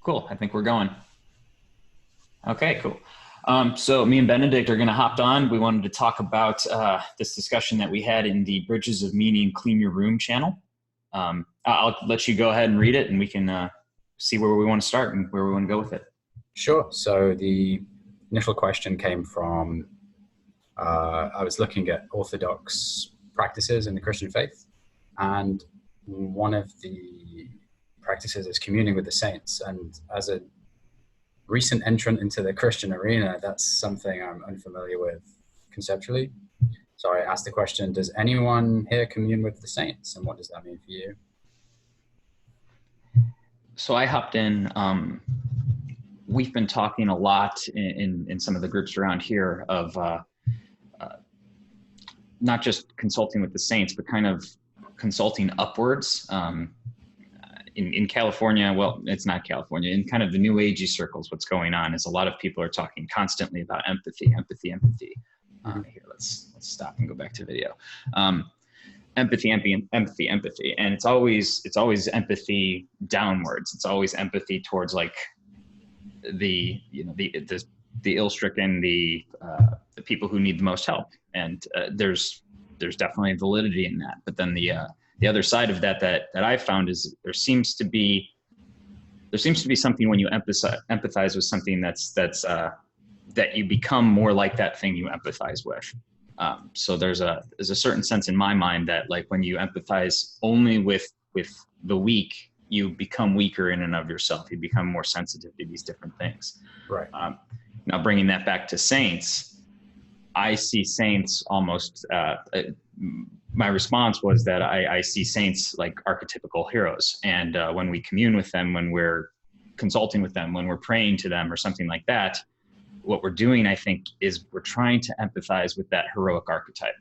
Cool. I think we're going. Okay, cool. So me and Benedict are going to hop on. We wanted to talk about this discussion that we had in the Bridges of Meaning Clean Your Room channel. I'll let you go ahead and read it, and we can see where we want to start and where we want to go with it. Sure. So the initial question came from, I was looking at Orthodox practices in the Christian faith, and one of the practices is communing with the saints. And as a recent entrant into the Christian arena, that's something I'm unfamiliar with conceptually. So I asked the question, does anyone here commune with the saints? And what does that mean for you? So I hopped in. We've been talking a lot in some of the groups around here of not just consulting with the saints, but kind of consulting upwards. In California, well, it's not California, in kind of the new agey circles, what's going on is a lot of people are talking constantly about empathy. Here, let's stop and go back to video. Empathy. And it's always empathy downwards. It's always empathy towards like the ill-stricken, the people who need the most help. And there's definitely validity in that. But then the other side of that I've found is there seems to be something when you empathize with something that you become more like that thing you empathize with. So there's a certain sense in my mind that like when you empathize only with the weak, you become weaker in and of yourself. You become more sensitive to these different things. Right. Now bringing that back to saints, I see saints almost, my response was that I see saints like archetypical heroes. And when we commune with them, when we're consulting with them, when we're praying to them or something like that, what we're doing, I think, is we're trying to empathize with that heroic archetype.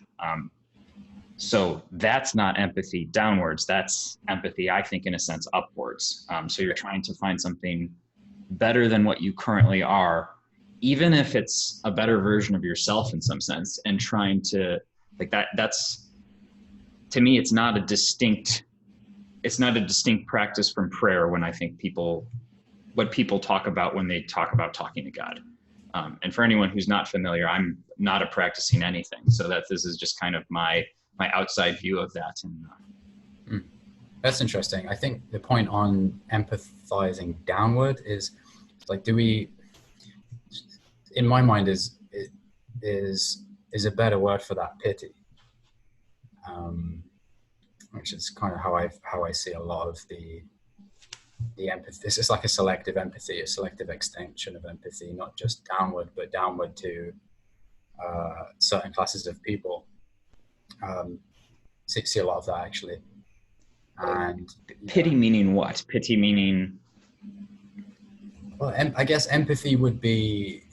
So that's not empathy downwards. That's empathy, I think, in a sense, upwards. So you're trying to find something better than what you currently are, even if it's a better version of yourself in some sense, and trying to like that's, to me, it's not a distinct practice from prayer when I think what people talk about when they talk about talking to God. And for anyone who's not familiar, I'm not a practicing anything. So this is just kind of my outside view of that. And That's interesting. I think the point on empathizing downward is like, in my mind is a better word for that pity. Which is kind of how I see a lot of the empathy. It's like a selective empathy, a selective extension of empathy, not just downward, but downward to certain classes of people. See a lot of that actually. And pity meaning what? Pity meaning? Well, I guess empathy would be.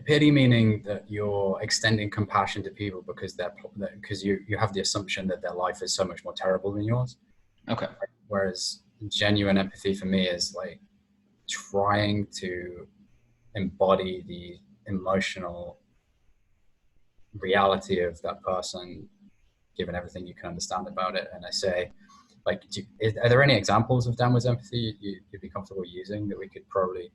Pity meaning that you're extending compassion to people because you have the assumption that their life is so much more terrible than yours. Okay. Whereas genuine empathy for me is like trying to embody the emotional reality of that person, given everything you can understand about it. And I say, like, are there any examples of downwards empathy you'd be comfortable using that we could probably?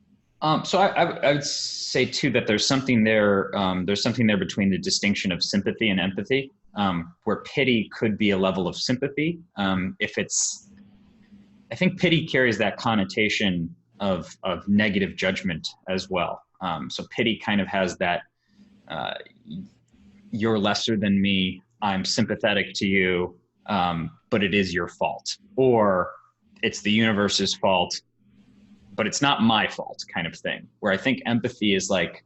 So I would say too that there's something there. There's something there between the distinction of sympathy and empathy, where pity could be a level of sympathy. I think pity carries that connotation of negative judgment as well. So pity kind of has that. You're lesser than me. I'm sympathetic to you, but it is your fault, or it's the universe's fault, but it's not my fault, kind of thing. Where I think empathy is like,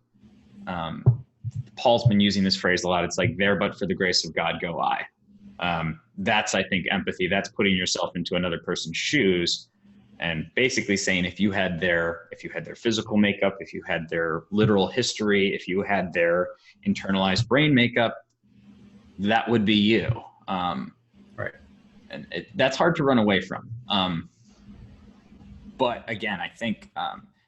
Paul's been using this phrase a lot. It's like, there but for the grace of God go I. That's, I think, empathy. That's putting yourself into another person's shoes and basically saying, if you had their physical makeup, if you had their literal history, if you had their internalized brain makeup, that would be you. Right. And that's hard to run away from. But again, I think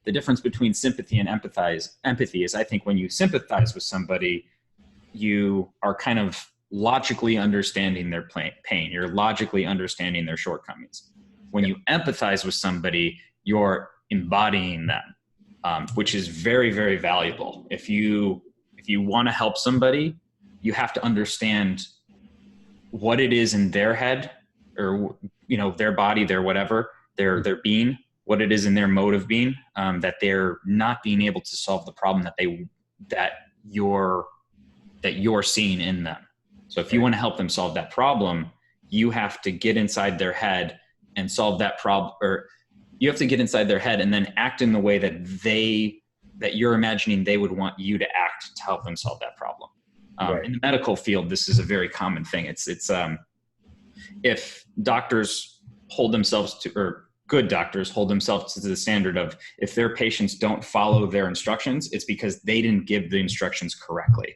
the difference between sympathy and empathy is, I think when you sympathize with somebody, you are kind of logically understanding their pain. You're logically understanding their shortcomings. When you empathize with somebody, you're embodying them, which is very, very valuable. If you want to help somebody, you have to understand what it is in their head, or, you know, their body, their whatever, their being, what it is in their mode of being, that they're not being able to solve the problem that you're seeing in them. So if you want to help them solve that problem, you have to get inside their head and solve that problem, or you have to get inside their head and then act in the way that you're imagining they would want you to act to help them solve that problem. Right. In the medical field, this is a very common thing. It's if doctors hold themselves to, or good doctors hold themselves to the standard of, if their patients don't follow their instructions, it's because they didn't give the instructions correctly.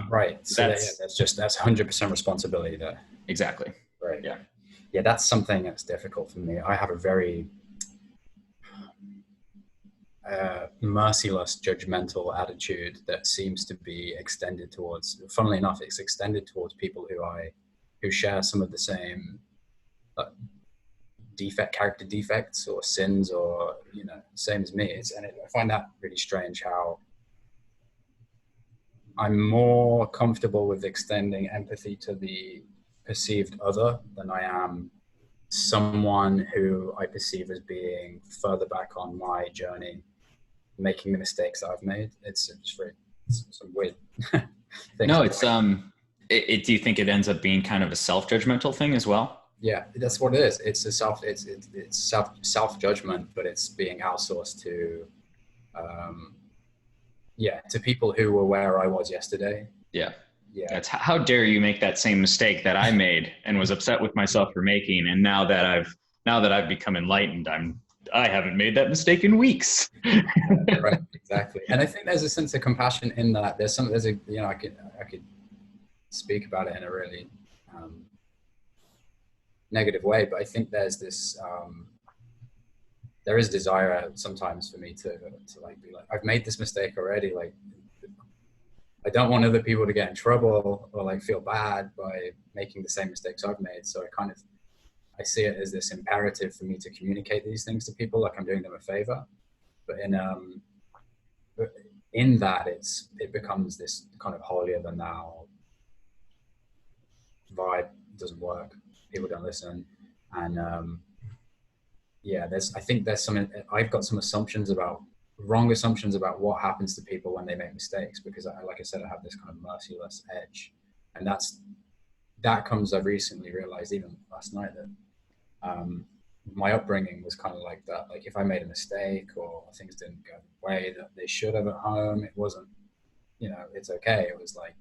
Right. So that's 100% responsibility there. Exactly. Right. Yeah. Yeah. That's something that's difficult for me. I have a very merciless, judgmental attitude that seems to be extended towards, funnily enough, it's extended towards people who share some of the same character defects or sins, or, you know, same as me. I find that really strange, how I'm more comfortable with extending empathy to the perceived other than I am someone who I perceive as being further back on my journey, making the mistakes that I've made. It's some weird thing. No, it's do you think it ends up being kind of a self-judgmental thing as well? Yeah, that's what it is. It's self-judgment, but it's being outsourced to to people who were where I was yesterday. Yeah. That's how dare you make that same mistake that I made and was upset with myself for making, and now that I've become enlightened, I haven't made that mistake in weeks. Right, exactly. And I think there's a sense of compassion in that. I could speak about it in a really negative way, but I think there's this there is desire sometimes for me to like be like, I've made this mistake already, like I don't want other people to get in trouble or like feel bad by making the same mistakes I've made. So I see it as this imperative for me to communicate these things to people, like I'm doing them a favor. But in that, it becomes this kind of holier than thou vibe. It doesn't work. People don't listen. And I think I've got some wrong assumptions about what happens to people when they make mistakes, because like I said, I have this kind of merciless edge. And I've recently realized, even last night, that my upbringing was kind of like that. Like if I made a mistake or things didn't go the way that they should have at home, it wasn't, it's okay. It was like,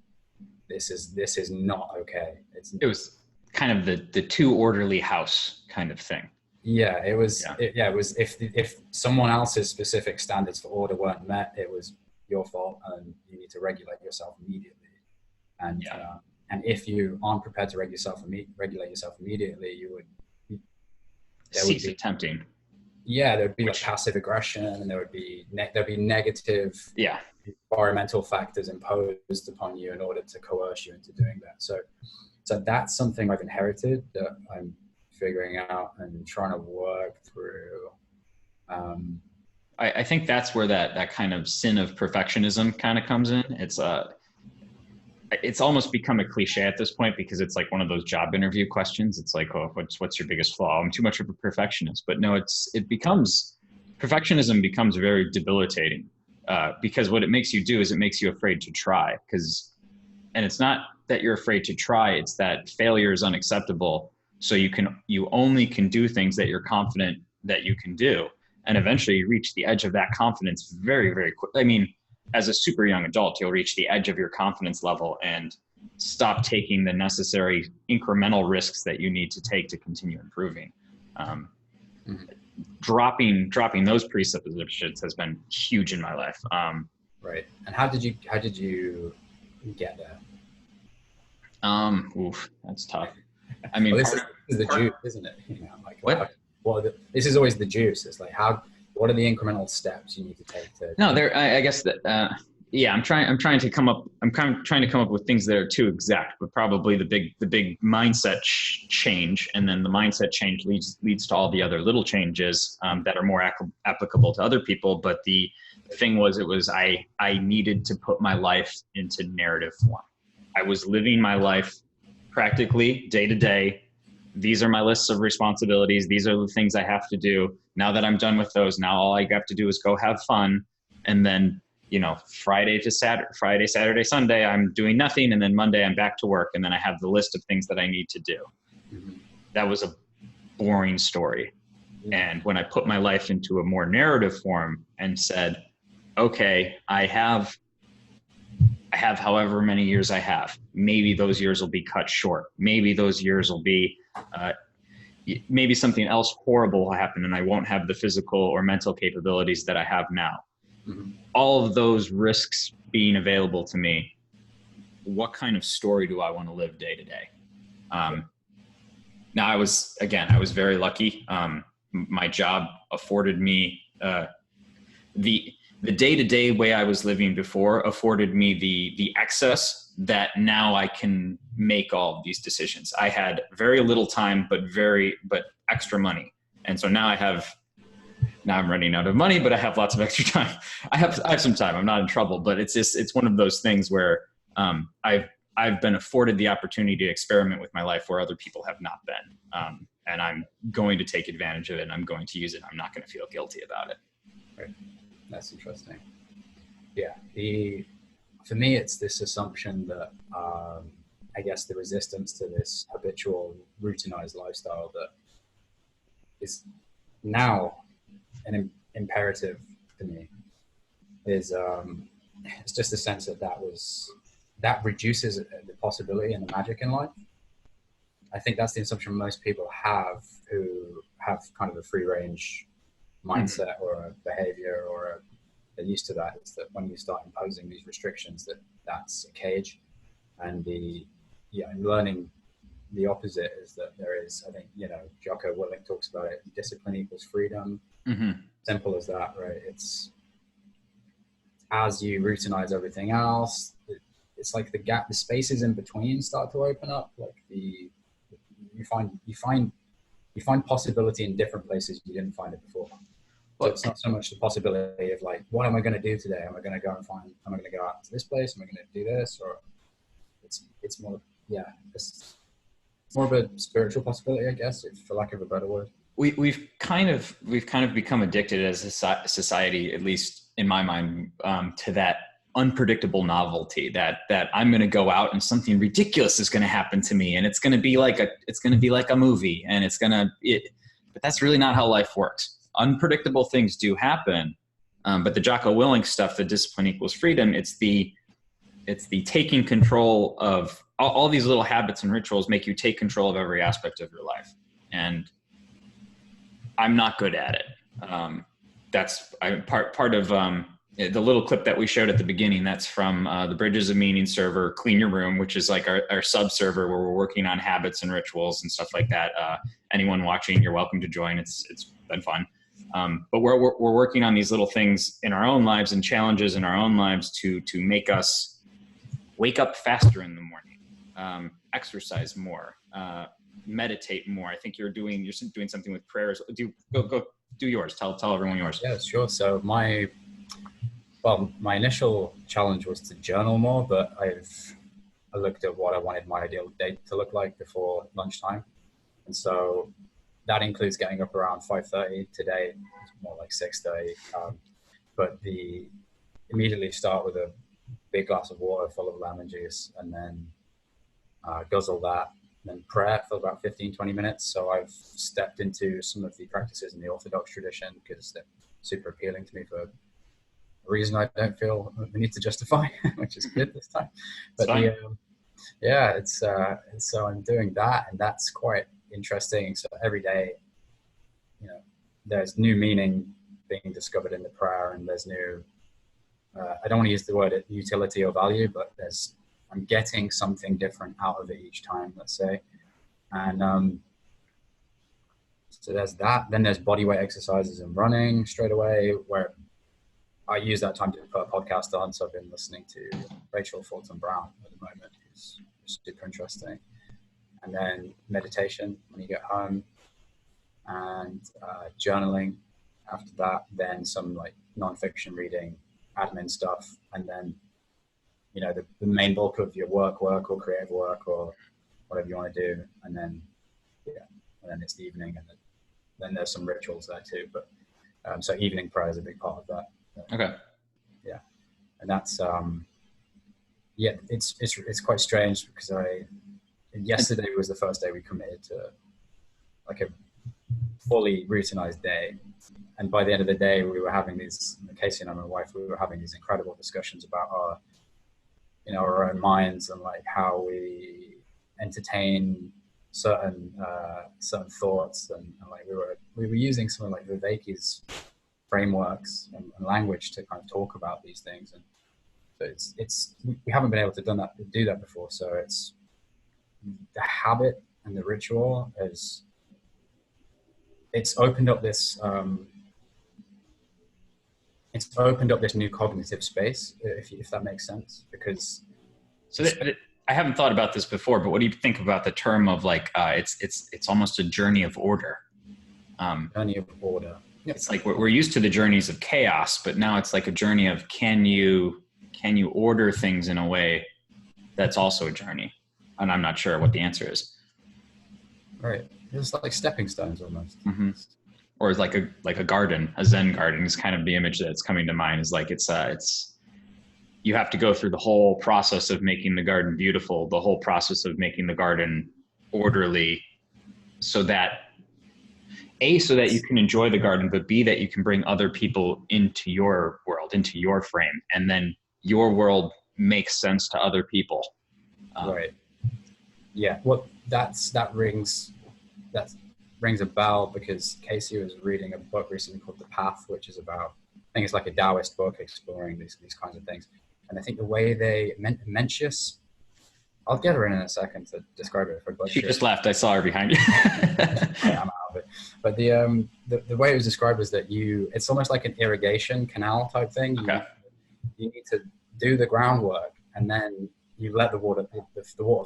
this is not okay. It was kind of the too orderly house kind of thing. Yeah, it was. Yeah. It was if someone else's specific standards for order weren't met, it was your fault, and you need to regulate yourself immediately. And if you aren't prepared to regulate yourself immediately, cease attempting. Yeah, there would be like passive aggression, and there'd be negative environmental factors imposed upon you in order to coerce you into doing that. So that's something I've inherited that I'm figuring out and trying to work through. I think that's where that kind of sin of perfectionism kind of comes in. It's almost become a cliche at this point, because it's like one of those job interview questions. It's like, oh, what's your biggest flaw? I'm too much of a perfectionist. But no, perfectionism becomes very debilitating, because what it makes you do is it makes you afraid to try. And it's not that you're afraid to try, it's that failure is unacceptable. So you only can do things that you're confident that you can do. And eventually you reach the edge of that confidence very, very quick. I mean, as a super young adult, you'll reach the edge of your confidence level and stop taking the necessary incremental risks that you need to take to continue improving. Dropping those presuppositions has been huge in my life. Right. And how did you get there? That's tough. I mean, this is the juice, isn't it? What? This is always the juice. It's like, what are the incremental steps you need to take to? No, I guess that yeah, I'm trying to come up, I'm kind of trying to come up with things that are too exact, but probably the big mindset change, and then the mindset change leads to all the other little changes that are more applicable to other people. But the thing was, I needed to put my life into narrative form. I was living my life practically day to day. These are my lists of responsibilities. These are the things I have to do. Now that I'm done with those, now all I have to do is go have fun. And then, Friday, Saturday, Sunday, I'm doing nothing. And then Monday I'm back to work. And then I have the list of things that I need to do. That was a boring story. And when I put my life into a more narrative form and said, okay, I have however many years I have, maybe those years will be cut short. Maybe those years will be, maybe something else horrible will happen and I won't have the physical or mental capabilities that I have now. All of those risks being available to me, what kind of story do I want to live day to day? Now I was very lucky. My job afforded me, the day-to-day way I was living before afforded me the access that now I can make all of these decisions. I had very little time, but extra money. And so now I'm running out of money, but I have lots of extra time. I have some time. I'm not in trouble, but it's one of those things where I've been afforded the opportunity to experiment with my life where other people have not been. And I'm going to take advantage of it and I'm going to use it. I'm not going to feel guilty about it. Right. That's interesting. Yeah. For me, it's this assumption that, I guess the resistance to this habitual routinized lifestyle that is now an imperative for me is, it's just a sense that reduces the possibility and the magic in life. I think that's the assumption most people have who have kind of a free range mindset or a behavior or they're used to that. It's that when you start imposing these restrictions, that's a cage. And learning the opposite is that there is, I think, Jocko Willink talks about it. Discipline equals freedom. Simple as that, right? It's as you routinize everything else, it's like the spaces in between start to open up. Like you find possibility in different places you didn't find it before. So it's not so much the possibility of like, what am I going to do today? Am I going to go out to this place? Am I going to do this? Or it's more, it's more of a spiritual possibility, I guess, for lack of a better word. We've kind of become addicted as a society, at least in my mind, to that unpredictable novelty that I'm going to go out and something ridiculous is going to happen to me. And it's going to be like a movie and but that's really not how life works. Unpredictable things do happen. But the Jocko Willink stuff, the discipline equals freedom, it's the taking control of all these little habits and rituals make you take control of every aspect of your life. And I'm not good at it. That's part of the little clip that we showed at the beginning. That's from the Bridges of Meaning server, Clean Your Room, which is like our sub server where we're working on habits and rituals and stuff like that. Anyone watching, you're welcome to join. It's been fun. But we're working on these little things in our own lives and challenges in our own lives to make us wake up faster in the morning, exercise more, meditate more. I think you're doing something with prayers. Go do yours. Tell everyone yours. Yeah, sure. So my initial challenge was to journal more, but I looked at what I wanted my ideal day to look like before lunchtime. And so that includes getting up around 5:30. Today it's more like 6:30. But immediately start with a big glass of water full of lemon juice and then guzzle that, and then prayer for about 15-20 minutes. So I've stepped into some of the practices in the Orthodox tradition because they're super appealing to me for a reason I don't feel the need to justify, which is good this time. But so I'm doing that, and that's quite interesting. So every day, there's new meaning being discovered in the prayer, and there's new, I don't want to use the word utility or value, but I'm getting something different out of it each time, let's say. And so there's that. Then there's body weight exercises and running straight away, where I use that time to put a podcast on. So I've been listening to Rachel Fulton Brown at the moment, who's super interesting. And then meditation when you get home, and journaling after that, then some like nonfiction reading, admin stuff, and then, you know, the main bulk of your work or creative work or whatever you want to do. And then, yeah, and then it's the evening, and then there's some rituals there too. But so evening prayer is a big part of that. Okay. Yeah. And that's, yeah, it's quite strange because yesterday was the first day we committed to like a fully routinized day. And by the end of the day, we were having these, Casey and I, my wife, we were having these incredible discussions about our, you know, our own minds and like how we entertain certain thoughts, and like we were using some of like Viveki's frameworks and language to kind of talk about these things. And so it's we haven't been able to do that before. So it's the habit and the ritual it's opened up this new cognitive space, if that makes sense. Because I haven't thought about this before, but what do you think about the term of like it's almost a journey of order? Journey of order. Yep. It's like we're used to the journeys of chaos, but now it's like a journey of can you order things in a way that's also a journey? And I'm not sure what the answer is. Right. It's like stepping stones almost. Mm-hmm. Or it's like a garden, a Zen garden is kind of the image that's coming to mind. Is like it's you have to go through the whole process of making the garden beautiful, the whole process of making the garden orderly, so that you can enjoy the garden, but B, that you can bring other people into your world, into your frame, and then your world makes sense to other people. Right. Yeah. Well, that rings a bell because Casey was reading a book recently called The Path, which is about, I think it's like a Taoist book exploring these kinds of things. And I think the way they Mencius, I'll get her in a second to describe it. She just left. I saw her behind you. I'm out of it. But the way it was described was that it's almost like an irrigation canal type thing. Okay. You need to do the groundwork, and then you let the water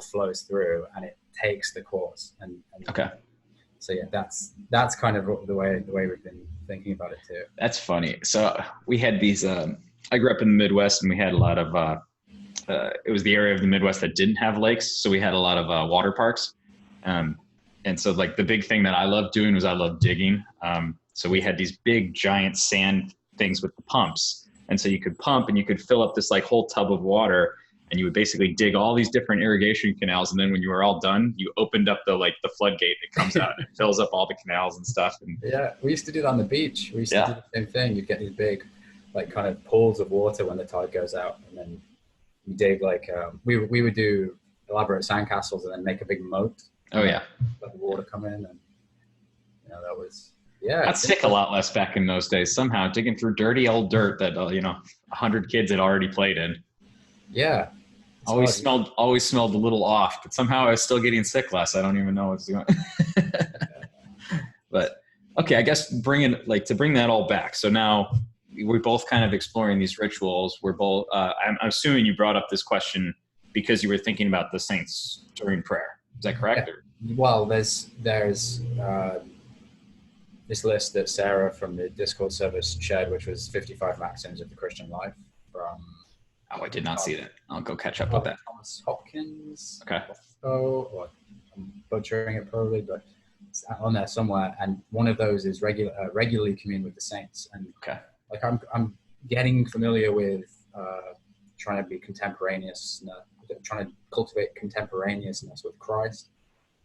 flows through, and it takes the course. And okay. So yeah, that's kind of the way we've been thinking about it too. That's funny. So we had these. I grew up in the Midwest, and we had a lot of. It was the area of the Midwest that didn't have lakes, so we had a lot of water parks. And so like the big thing that I loved doing was I loved digging. So we had these big giant sand things with the pumps, and so you could pump and you could fill up this like whole tub of water. And you would basically dig all these different irrigation canals, and then when you were all done, you opened up the floodgate that comes out and it fills up all the canals and stuff. And yeah, we used to do that on the beach. We used to do the same thing. You'd get these big, like kind of pools of water when the tide goes out, and then you dig like we would do elaborate sandcastles and then make a big moat. Oh yeah, let the water come in, and you know that was I'd sick a lot less back in those days. Somehow digging through dirty old dirt that 100 kids had already played in. Yeah. Always smelled a little off, but somehow I was still getting sick less. I don't even know what's going on. But okay, I guess to bring that all back. So now we're both kind of exploring these rituals. We're both, I'm assuming you brought up this question because you were thinking about the saints during prayer. Is that correct? Yeah. Well, there's this list that Sarah from the Discord service shared, which was 55 maxims of the Christian life from. Oh, I did not see that. I'll go catch up with that. Thomas Hopkins. Okay. Or I'm butchering it probably, but it's on there somewhere. And one of those is regularly commune with the saints. And okay. Like I'm getting familiar with trying to be contemporaneous, trying to cultivate contemporaneousness with Christ,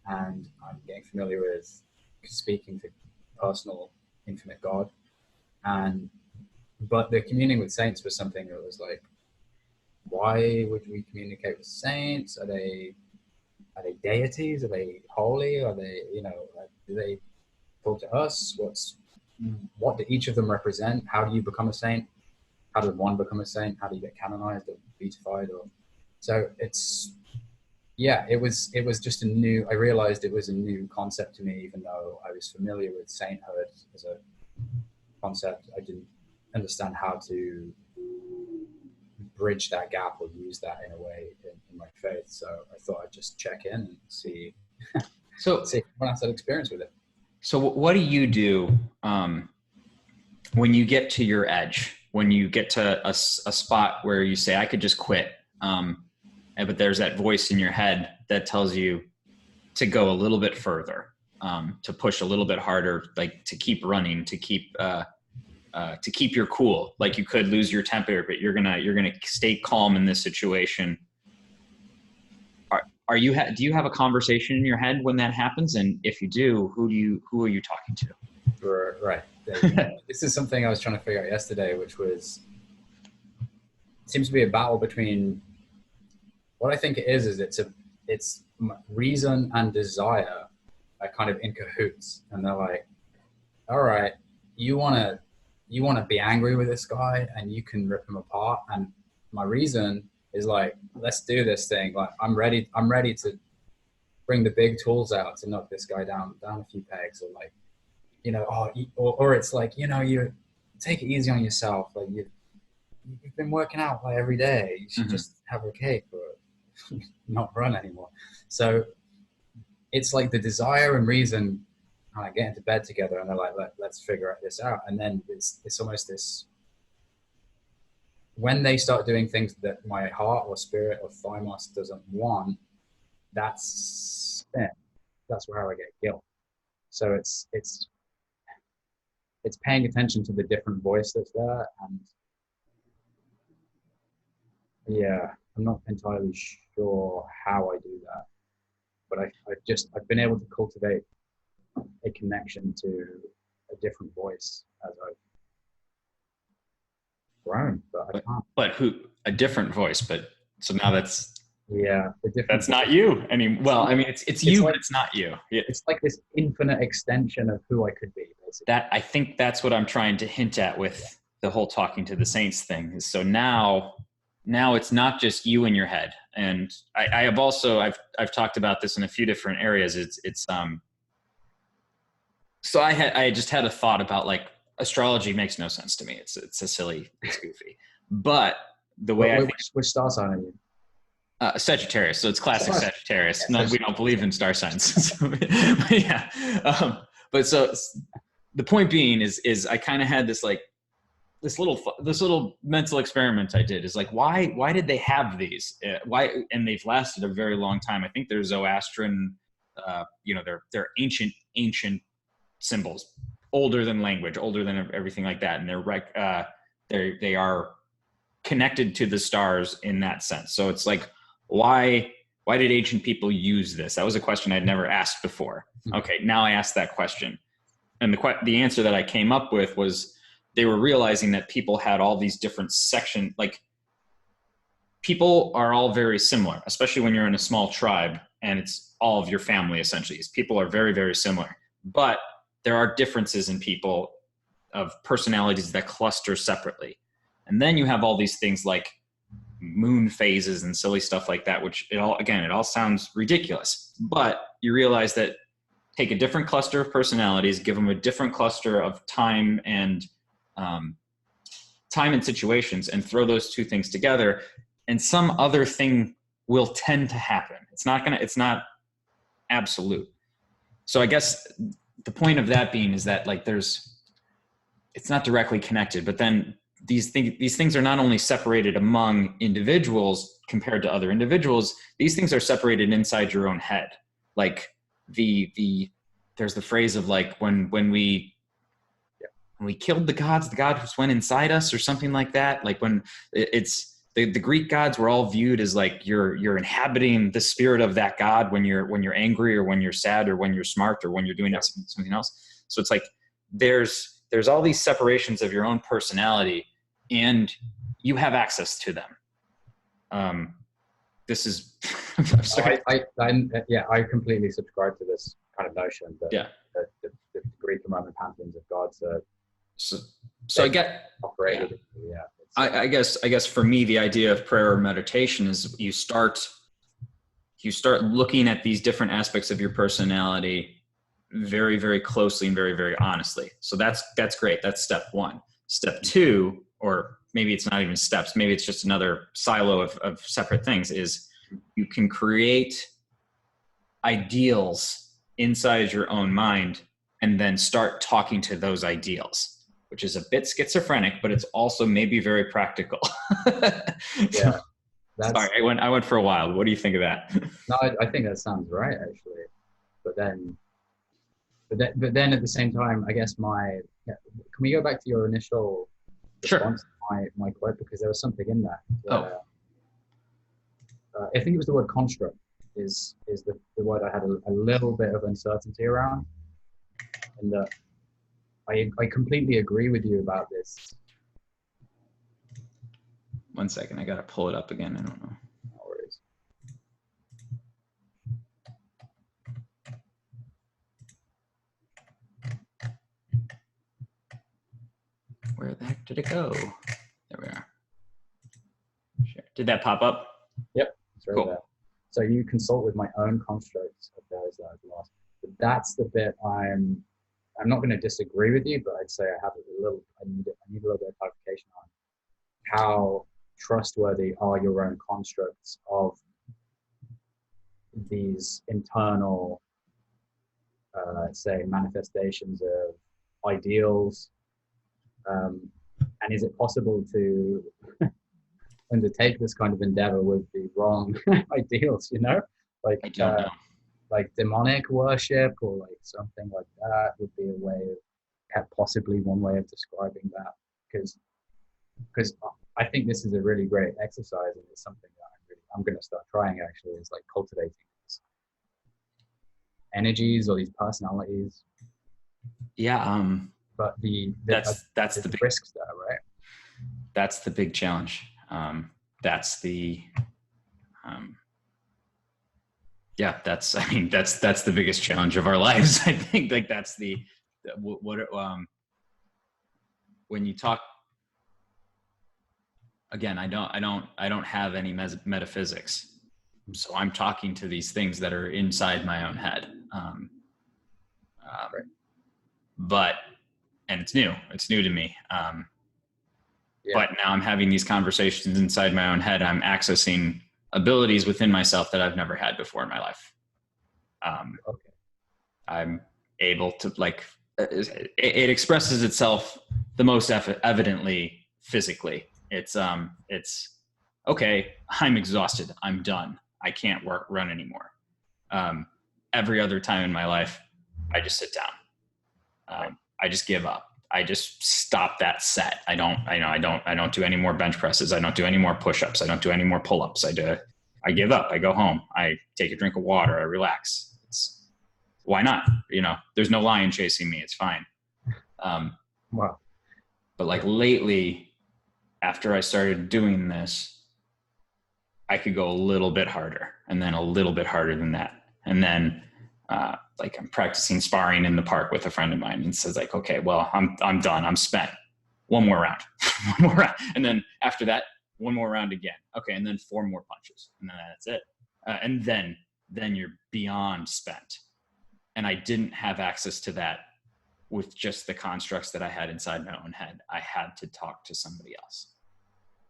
and I'm getting familiar with speaking to personal, infinite God. But the communing with saints was something that was like, why would we communicate with saints? Are they deities? Are they holy? Are they, do they talk to us? What do each of them represent? How do you become a saint? How does one become a saint? How do you get canonized or beatified? So it was just I realized it was a new concept to me, even though I was familiar with sainthood as a concept. understand how to bridge that gap or use that in a way in my faith. So I thought I'd just check in and see if anyone else had experience with it. So what do you do when you get to your edge, when you get to a spot where you say, I could just quit, but there's that voice in your head that tells you to go a little bit further, to push a little bit harder, like to keep running, to keep your cool. Like you could lose your temper, but you're gonna stay calm in this situation. Do you have a conversation in your head when that happens? And if you do, who are you talking to? Right. This is something I was trying to figure out yesterday, which was, seems to be a battle between, what I think it is it's reason and desire are kind of in cahoots, and they're like, all right, you want to be angry with this guy and you can rip him apart, and my reason is like, let's do this thing. Like I'm ready to bring the big tools out to knock this guy down a few pegs, or like, you know, or it's like, you know, you take it easy on yourself. Like you've been working out like every day. You should just have a cake or not run anymore. So it's like the desire and reason kind of get into bed together, and they're like, let's figure this out. And then it's almost this, when they start doing things that my heart or spirit or thymos doesn't want, that's where I get guilt. So it's paying attention to the different voice that's there. And yeah, I'm not entirely sure how I do that, but I've been able to cultivate a connection to a different voice as I've grown, but I can't. But a different voice, but so now that's not voice. You anymore. Well, I mean, it's you, like, but it's not you. It's like this infinite extension of who I could be, basically. I think that's what I'm trying to hint at with the whole talking to the saints thing. So now it's not just you in your head. And I have also, I've talked about this in a few different areas. So I just had a thought about, like, astrology makes no sense to me. It's goofy. But the way which star sign are you? Sagittarius. So it's classic Sagittarius. No, we don't believe in star signs. But yeah. But so the point being is I kind of had this, like, this little mental experiment I did is like, why did they have these? Why? And they've lasted a very long time. I think they're Zoroastrian, they're ancient symbols, older than language, older than everything like that. And they are connected to the stars in that sense. So it's like, why did ancient people use this? That was a question I'd never asked before. Okay, now I asked that question. And the answer that I came up with was, they were realizing that people had all these different sections, like people are all very similar, especially when you're in a small tribe and it's all of your family, essentially. People are very, very similar, but there are differences in people of personalities that cluster separately. And then you have all these things like moon phases and silly stuff like that, which it all sounds ridiculous, but you realize that take a different cluster of personalities, give them a different cluster of time and situations, and throw those two things together, and some other thing will tend to happen. It's not absolute. So I guess the point of that being is that, like, it's not directly connected, but then these things are not only separated among individuals compared to other individuals, these things are separated inside your own head. Like there's the phrase of, like, when we killed the gods went inside us, or something like that. Like when it's the Greek gods were all viewed as, like, you're inhabiting the spirit of that god when you're angry, or when you're sad, or when you're smart, or when you're doing something else. So it's like there's all these separations of your own personality, and you have access to them. This is I'm sorry. I completely subscribe to this kind of notion that the Greek and Roman pantheons of gods are so I get operated. I guess for me, the idea of prayer or meditation is you start looking at these different aspects of your personality very, very closely and very, very honestly. So that's great. That's step one. Step two, or maybe it's not even steps, maybe it's just another silo of separate things, is you can create ideals inside your own mind and then start talking to those ideals, which is a bit schizophrenic, but it's also maybe very practical. Yeah. Sorry, I went for a while. What do you think of that? No, I think that sounds right, actually. But then at the same time, I guess can we go back to your initial response to my quote? Because there was something in that. I think it was the word construct is the word I had a little bit of uncertainty around. And I completely agree with you about this. 1 second, I gotta pull it up again. I don't know. No worries. Where the heck did it go? There we are. Sure. Did that pop up? Yep, it's right there. So you consult with my own constructs of those that I've lost. But that's the bit I'm not going to disagree with you, but I'd say I need a little bit of clarification on how trustworthy are your own constructs of these internal, say, manifestations of ideals, and is it possible to undertake this kind of endeavor with the wrong ideals? Like I don't know. Like demonic worship or like something like that would be a way of, possibly one way of describing that, because I think this is a really great exercise, and it's something that I'm going to start trying, actually, is like cultivating these energies or these personalities. Yeah. But that's the big risks there, right? That's the big challenge. That's the the biggest challenge of our lives. I think like that's when you talk again, I don't have any metaphysics. So I'm talking to these things that are inside my own head. Right. But, and it's new to me. But now I'm having these conversations inside my own head. I'm accessing abilities within myself that I've never had before in my life. Okay. I'm able to it expresses itself the most evidently physically. It's okay, I'm exhausted. I'm done. I can't run anymore. Every other time in my life, I just sit down. I just give up. I just stop that set. I don't do any more bench presses. I don't do any more push-ups. I don't do any more pull-ups. I give up. I go home. I take a drink of water. I relax. Why not? There's no lion chasing me. It's fine. Wow. But like lately, after I started doing this, I could go a little bit harder, and then a little bit harder than that. And then like I'm practicing sparring in the park with a friend of mine, and says like, okay, well, I'm done. I'm spent. One more round, one more round. And then after that, one more round again. Okay. And then 4 more punches, and then that's it. And then you're beyond spent. And I didn't have access to that with just the constructs that I had inside my own head. I had to talk to somebody else.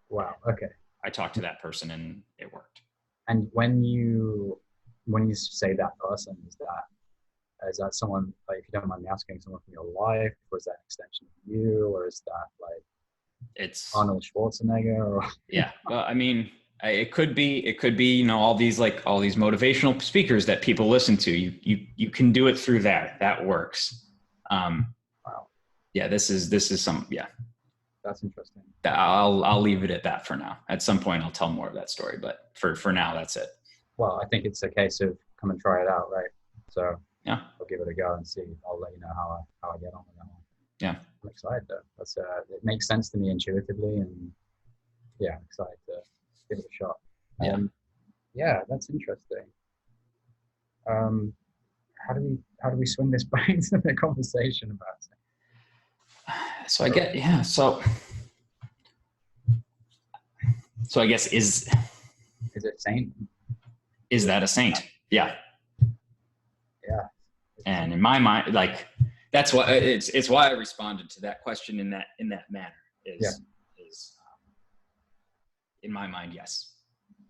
Wow. Okay. I talked to that person and it worked. And when you say that person, is that someone, like, if you don't mind me asking, someone from your life, or is that an extension of you, or is that like it's Arnold Schwarzenegger? Or yeah. Well, I mean, it could be, all these motivational speakers that people listen to. You can do it through that. That works. Wow. Yeah, this is some, yeah. That's interesting. I'll leave it at that for now. At some point I'll tell more of that story, but for now, that's it. Well, I think it's a case of come and try it out, right? So yeah, I'll give it a go and see. I'll let you know how I get on with that one. Yeah. I'm excited though. It makes sense to me intuitively, and yeah, I'm excited to give it a shot. Yeah, that's interesting. How do we swing this back into the conversation about it? So I get, yeah. So I guess is it saint? Is that a saint? Yeah. Yeah. And in my mind, like That's why it's why I responded to that question in that manner. Is in my mind, yes.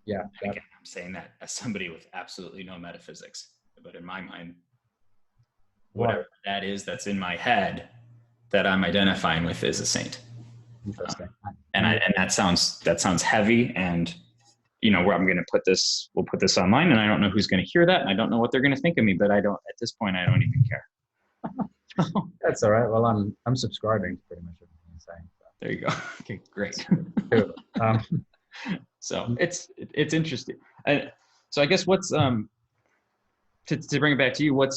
Yeah. Again, I'm saying that as somebody with absolutely no metaphysics, but in my mind, whatever that is that's in my head that I'm identifying with is a saint. Interesting. And that sounds heavy, and where I'm going to put this, we'll put this online, and I don't know who's going to hear that, and I don't know what they're going to think of me, but at this point, I don't even care. That's all right. Well, I'm subscribing to pretty much everything you're saying. So. There you go. Okay, great. Cool. So it's interesting. So I guess what's to bring it back to you,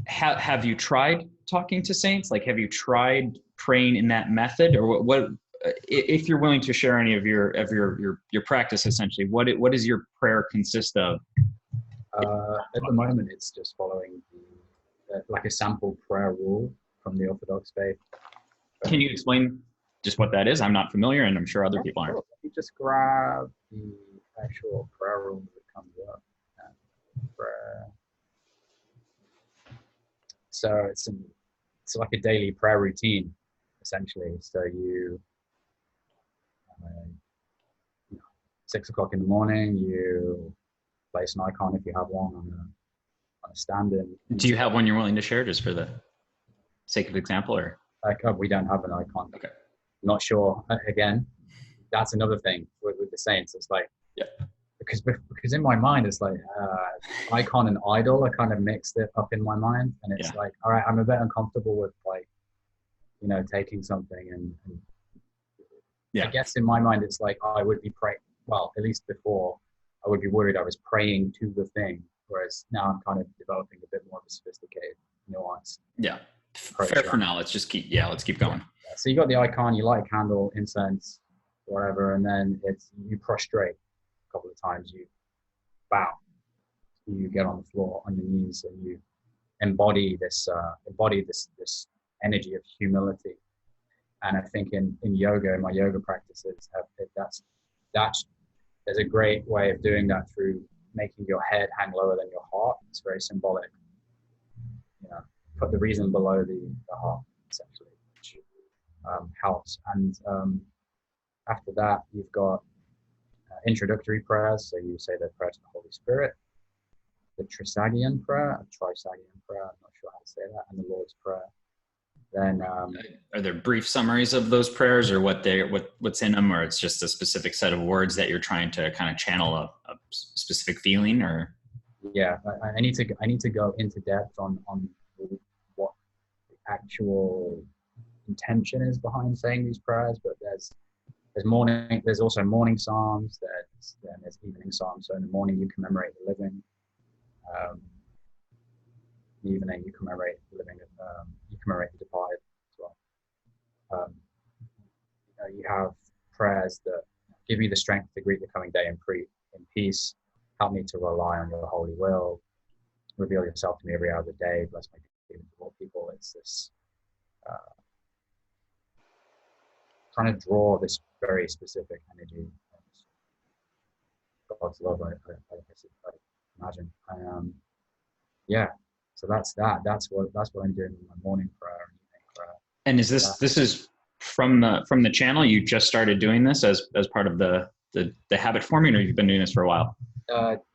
have you tried talking to saints? Like, have you tried praying in that method, or what if you're willing to share any of your practice, essentially, what does your prayer consist of? At the moment, it's just following like a sample prayer rule from the Orthodox faith. Can you explain just what that is? I'm not familiar, and I'm sure other people aren't. You just grab the actual prayer rule that comes up. Prayer. So it's like a daily prayer routine, essentially. So you 6 o'clock in the morning, you place an icon if you have one on a stand-in. Do you have one you're willing to share, just for the sake of example, or? We don't have an icon. Okay. Not sure. Again, that's another thing with the saints. It's like, because in my mind, it's like icon and idol. I kind of mixed it up in my mind, and it's like, all right, I'm a bit uncomfortable with taking something and I guess in my mind, it's like I would be praying. Well, at least before, I would be worried I was praying to the thing, whereas now I'm kind of developing a bit more of a sophisticated nuance. Yeah. Fair for now. Let's keep going. Yeah. So you got the icon, you light a candle, incense, whatever, and then you prostrate a couple of times, you bow, you get on the floor on your knees, and you embody this energy of humility. And I think in yoga, in my yoga practices, there's a great way of doing that through making your head hang lower than your heart. It's very symbolic. Put the reason below the heart, essentially, which helps. And after that, you've got introductory prayers. So you say the prayer to the Holy Spirit, the Trisagion prayer, I'm not sure how to say that, and the Lord's Prayer. Then are there brief summaries of those prayers, or what's in them, or it's just a specific set of words that you're trying to kind of channel a specific feeling? Or I need to go into depth on what the actual intention is behind saying these prayers. But there's also morning psalms, there's evening psalms. So in the morning you commemorate the living, in the evening you commemorate the living, you commemorate the departed as well. You have prayers that give me the strength to greet the coming day in peace. Help me to rely on your holy will. Reveal yourself to me every hour of the day. Bless my dealings with all people. It's this trying to draw this very specific energy. God's love, I imagine. So that's that. That's what I'm doing in my morning prayer and evening prayer. And is this is from the channel? You just started doing this as part of the habit forming, or you've been doing this for a while?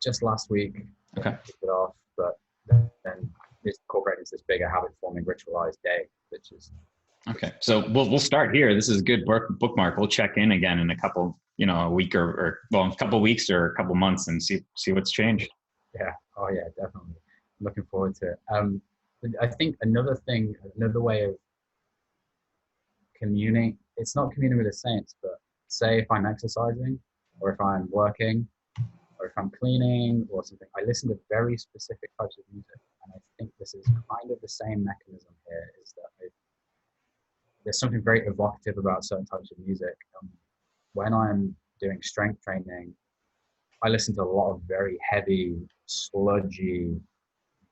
Just last week. Okay. Kicked it off, but then this incorporated this bigger habit forming ritualized day, which is okay. So we'll start here. This is a good bookmark. We'll check in again in a couple, a week or a couple weeks or a couple months and see what's changed. Yeah. Oh yeah, definitely. Looking forward to it. I think another way of communing, it's not communing with the saints, but say if I'm exercising or if I'm working or if I'm cleaning or something, I listen to very specific types of music. And I think this is kind of the same mechanism here, is that there's something very evocative about certain types of music. When I'm doing strength training, I listen to a lot of very heavy, sludgy,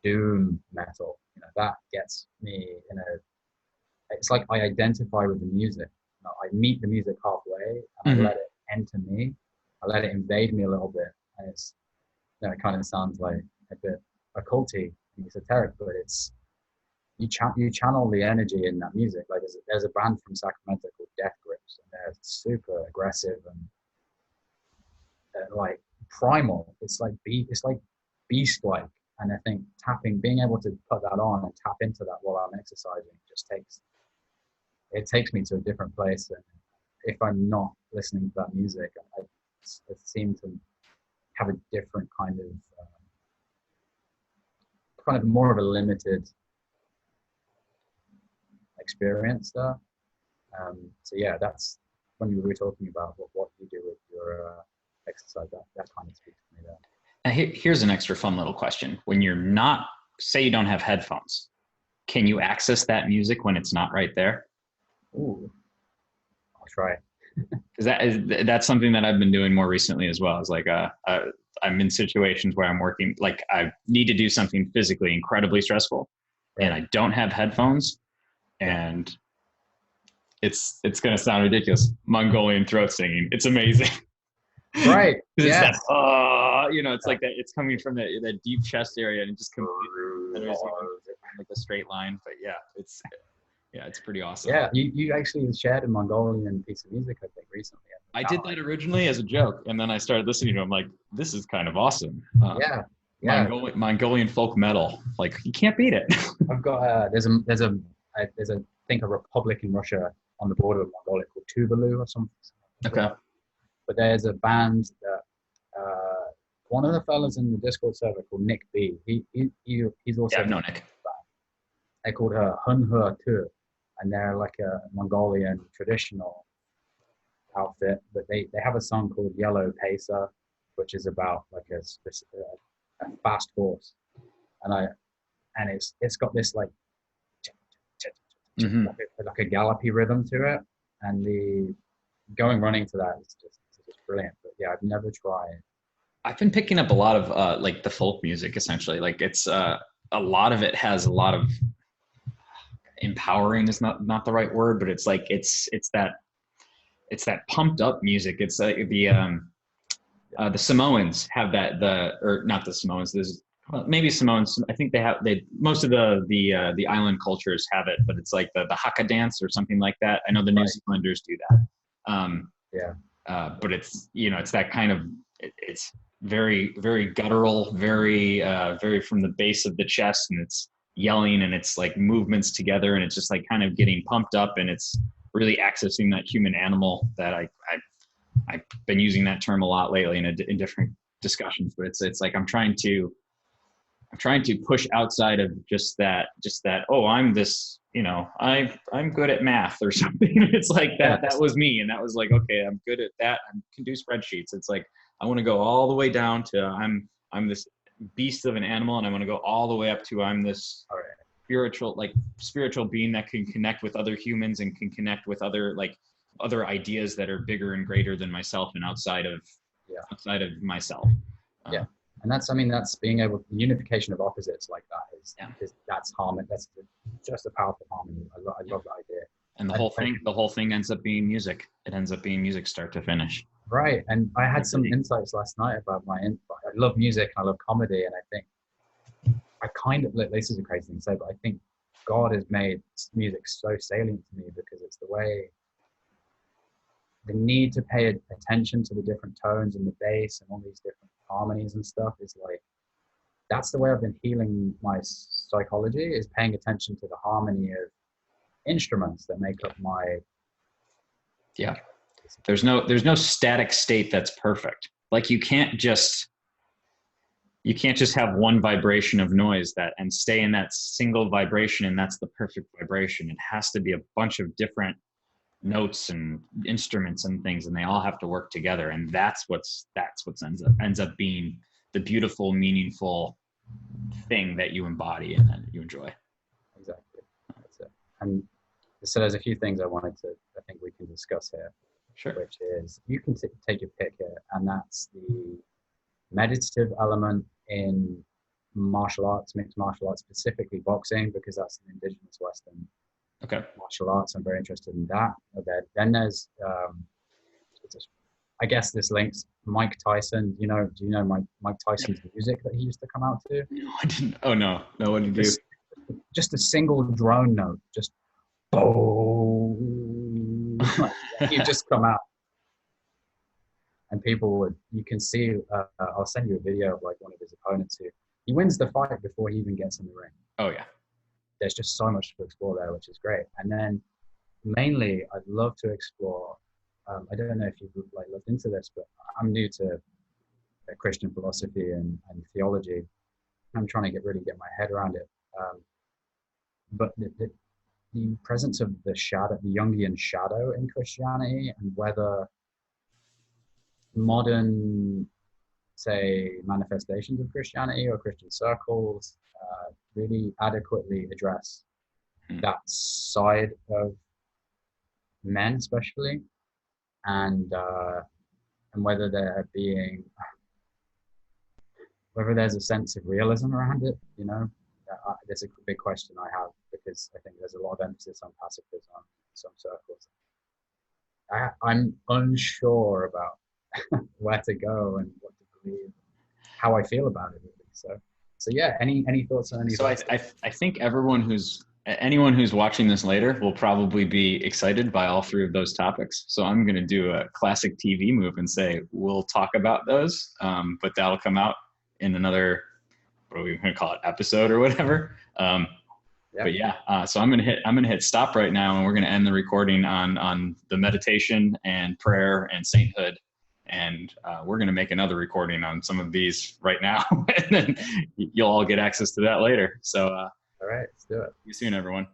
doom metal. That gets me it's like I identify with the music. I meet the music halfway and I let it enter me. I let it invade me a little bit. And it kind of sounds like a bit occulty, esoteric, but it's you channel the energy in that music. Like there's a band from Sacramento called Death Grips, and they're super aggressive and like primal. It's like beast like. And I think being able to put that on and tap into that while I'm exercising takes me to a different place. And if I'm not listening to that music, I seem to have a different kind of more of a limited experience there. So yeah, that's when we were talking about what you do with your exercise. That kind of speaks to me there. Now, here's an extra fun little question. When you're not, say you don't have headphones, can you access that music when it's not right there? Ooh, I'll try. Because that's something that I've been doing more recently as well. It's like I'm in situations where I'm working, like I need to do something physically incredibly stressful, right, and I don't have headphones, and it's going to sound ridiculous. Mongolian throat singing. It's amazing. Right. Yeah. It's like that. It's coming from that deep chest area, and it just completely like a straight line. But yeah, it's pretty awesome. Yeah, you actually shared a Mongolian piece of music, I think, recently. I did that originally as a joke, and then I started listening to it. I'm like, this is kind of awesome. Yeah. Mongolian folk metal. Like, you can't beat it. I've got there's I think a republic in Russia on the border of Mongolia called Tuvalu or something. Okay. But there's a band that one of the fellas in the Discord server called Nick B. He's also I've known Nick. They called her Hun He Tu, and they're like a Mongolian traditional outfit. But they have a song called Yellow Pacer, which is about like a fast horse, and it's got this like like a gallopy rhythm to it, and the going running to that is just brilliant. But yeah, I've never tried. I've been picking up a lot of like the folk music, essentially. Like it's a lot of it has a lot of empowering is not the right word, but it's like it's that pumped up music. It's like the Samoans have that, or not the Samoans. There's maybe Samoans. I think most of the island cultures have it, but it's like the haka dance or something like that. I know the New Zealanders do that. But it's it's that kind of it's very, very guttural, very from the base of the chest, and it's yelling, and it's like movements together, and it's just like kind of getting pumped up, and it's really accessing that human animal that I've been using that term a lot lately in different discussions. But it's like I'm trying to push outside of just that oh, I'm this, I'm good at math or something. It's like that was me, and that was like, okay, I'm good at that, I can do spreadsheets. It's like I want to go all the way down to I'm this beast of an animal, and I want to go all the way up to I'm this spiritual being that can connect with other humans and can connect with other ideas that are bigger and greater than myself and outside of myself. And that's being able to, unification of opposites like that is that's harmony. That's just a powerful harmony. I love that idea. And the whole thing ends up being music. It ends up being music start to finish. Right. And I had some insights last night about I love music and I love comedy. And I think this is a crazy thing to say, but I think God has made music so salient to me because it's the way, the need to pay attention to the different tones and the bass and all these different harmonies and stuff is like, that's the way I've been healing my psychology, is paying attention to the harmony of instruments that make up my. Yeah. There's no static state that's perfect. Like you can't just have one vibration of noise and stay in that single vibration, and that's the perfect vibration. It has to be a bunch of different notes and instruments and things, and they all have to work together, and that's what ends up being the beautiful, meaningful thing that you embody and that you enjoy. Exactly. That's it. And so there's a few things I think we can discuss here. Sure. Which is, you can take your pick here, and that's the meditative element in martial arts, mixed martial arts, specifically boxing, because that's an indigenous Western martial arts. I'm very interested in that. Then there's I guess this links Mike Tyson. Do you know Mike Yep. Tyson's music that he used to come out to? No, I didn't. Oh no, no, what did you do? This, just a single drone note, just boom, like you just come out, and people would. You can see. I'll send you a video of like one of his opponents who he wins the fight before he even gets in the ring. Oh yeah. There's just so much to explore there, which is great. And then mainly, I'd love to explore. I don't know if you've like looked into this, but I'm new to Christian philosophy and theology. I'm trying to really get my head around it. But the presence of the shadow, the Jungian shadow in Christianity, and whether modern, say, manifestations of Christianity or Christian circles really adequately address that side of men, especially, and whether there's a sense of realism around it. There's a big question I have because I think there's a lot of emphasis on pacifism in some circles. I'm unsure about where to go and what to believe, how I feel about it. Really. So yeah. Any thoughts on any? So I think anyone who's watching this later will probably be excited by all three of those topics. So I'm going to do a classic TV move and say we'll talk about those, but that'll come out in another, what are we going to call it, episode or whatever. Yep. But yeah, so I'm gonna hit stop right now, and we're gonna end the recording on the meditation and prayer and sainthood, and we're gonna make another recording on some of these right now, and then you'll all get access to that later. So all right, let's do it. See you soon, everyone.